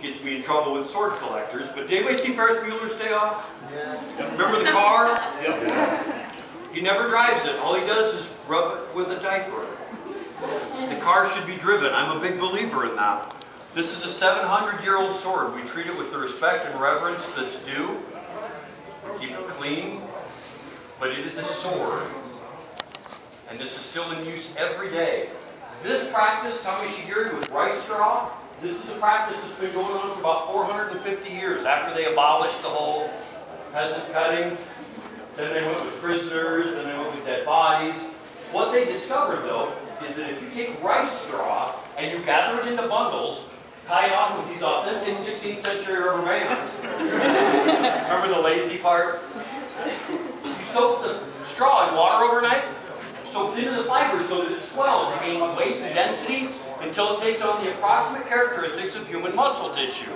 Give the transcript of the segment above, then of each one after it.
gets me in trouble with sword collectors, but did anybody see Ferris Bueller's Day Off? Yes. Remember the car? Yep. He never drives it. All he does is rub it with a diaper. The car should be driven. I'm a big believer in that. This is a 700-year-old sword. We treat it with the respect and reverence that's due. Keep it clean. But it is a sword. And this is still in use every day. This practice, Tameshigiri with rice straw, this is a practice that's been going on for about 450 years. After they abolished the whole peasant cutting, then they went with prisoners, then they went with dead bodies. What they discovered, though, is that if you take rice straw and you gather it into bundles, tie it off with these authentic 16th century rubber bands. Remember the lazy part? You soak the straw in water overnight, soaks into the fibers so that it swells, it gains weight and density until it takes on the approximate characteristics of human muscle tissue.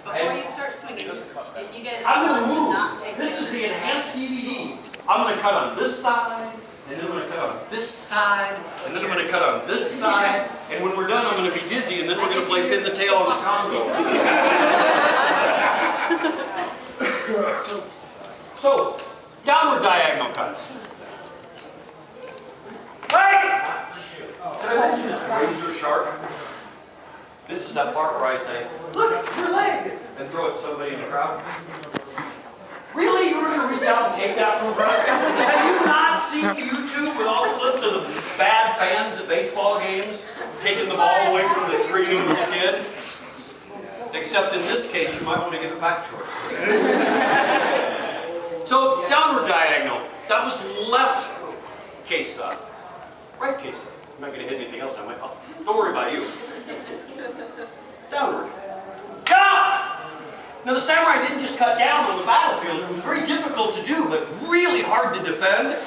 Before you start swinging, if you guys I'm want going to to move. not take This is the enhanced DVD. I'm going to cut on this side, and then I'm going to cut on this side, and then I'm going to cut on this side, and when we're done I'm going to be dizzy, and then we're going to play pin the tail on the Congo. So, downward diagonal cuts. Right! Did I mention it's razor sharp? This is that part where I say, look, your leg! And throw it at somebody in the crowd. Really? You were going to reach out and take that from her? Have you not seen YouTube with all the clips of the bad fans at baseball games taking the ball away from the screen of the kid? Except in this case, you might want to give it back to her. So, downward diagonal. That was left case side. Right case side. I'm not going to hit anything else. Don't worry about you. Downward. Cut! Now the samurai didn't just cut down on the battlefield. It was very difficult to do, but really hard to defend.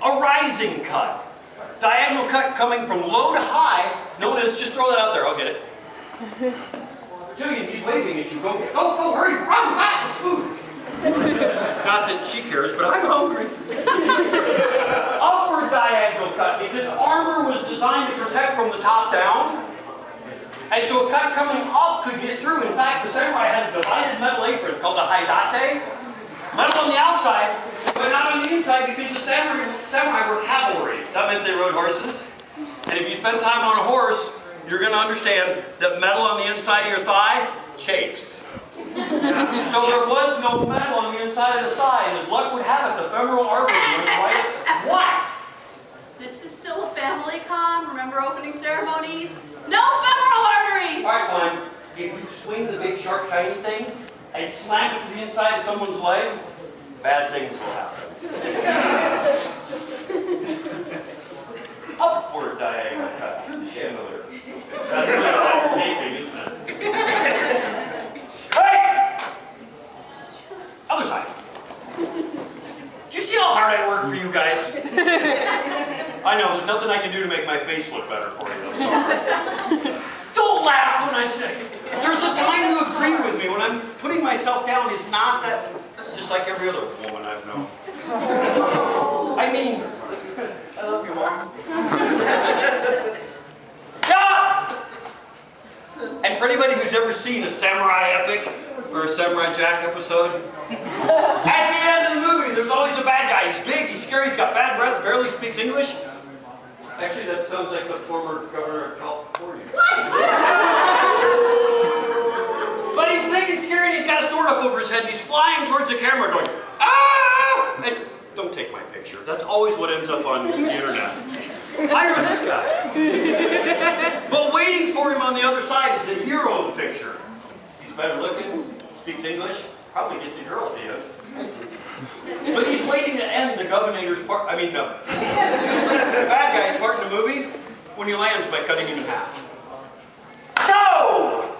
A rising cut. Diagonal cut coming from low to high, known as, just throw that out there, I'll get it. Julian, he's waving at you. Go, hurry, run, fast, it's food. Not that she cares, but I'm hungry. Upward diagonal cut, because armor was designed to protect from the top down. And so a cut coming up could get through. In fact, the samurai had a divided metal apron called the haidate. Metal on the outside, but not on the inside because the samurai were cavalry. That meant they rode horses. And if you spend time on a horse, you're going to understand that metal on the inside of your thigh chafes. So there was no metal on the inside of the thigh, and as luck would have it, the femoral artery was right. What? This is still a family con. Remember opening ceremonies? No femoral arteries! Alright, fine. If you swing the big sharp shiny thing and slam it to the inside of someone's leg, bad things will happen. Upward diagonal cut through the chandelier. That's really taping, isn't it? Hey! Other side. Do you see how hard I work for you guys? I know, there's nothing I can do to make my face look better for you, though, sorry. Don't laugh when I say, there's a time to agree with me. When I'm putting myself down, is not that, just like every other woman I've known. I mean, I love you, Mom. Yeah! And for anybody who's ever seen a samurai epic, or a Samurai Jack episode, at the end of the movie, there's always a bad guy. He's big, he's scary, he's got bad breath, barely speaks English. Actually, that sounds like the former governor of California. What? But he's big and scary, and he's got a sword up over his head, and he's flying towards the camera going, ah! And don't take my picture. That's always what ends up on the internet. Hire this guy. But waiting for him on the other side is the hero of the picture. He's better looking, speaks English, probably gets a girl at the end. But he's waiting to end the governor's part. I mean, no. The bad guy's part in the movie when he lands by cutting him in half. So!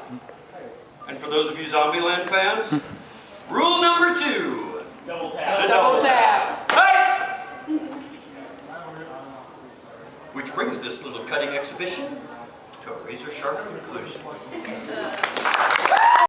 And for those of you Zombieland fans, rule number 2. Double tap. The double tap. Hey! Which brings this little cutting exhibition to a razor-sharp conclusion.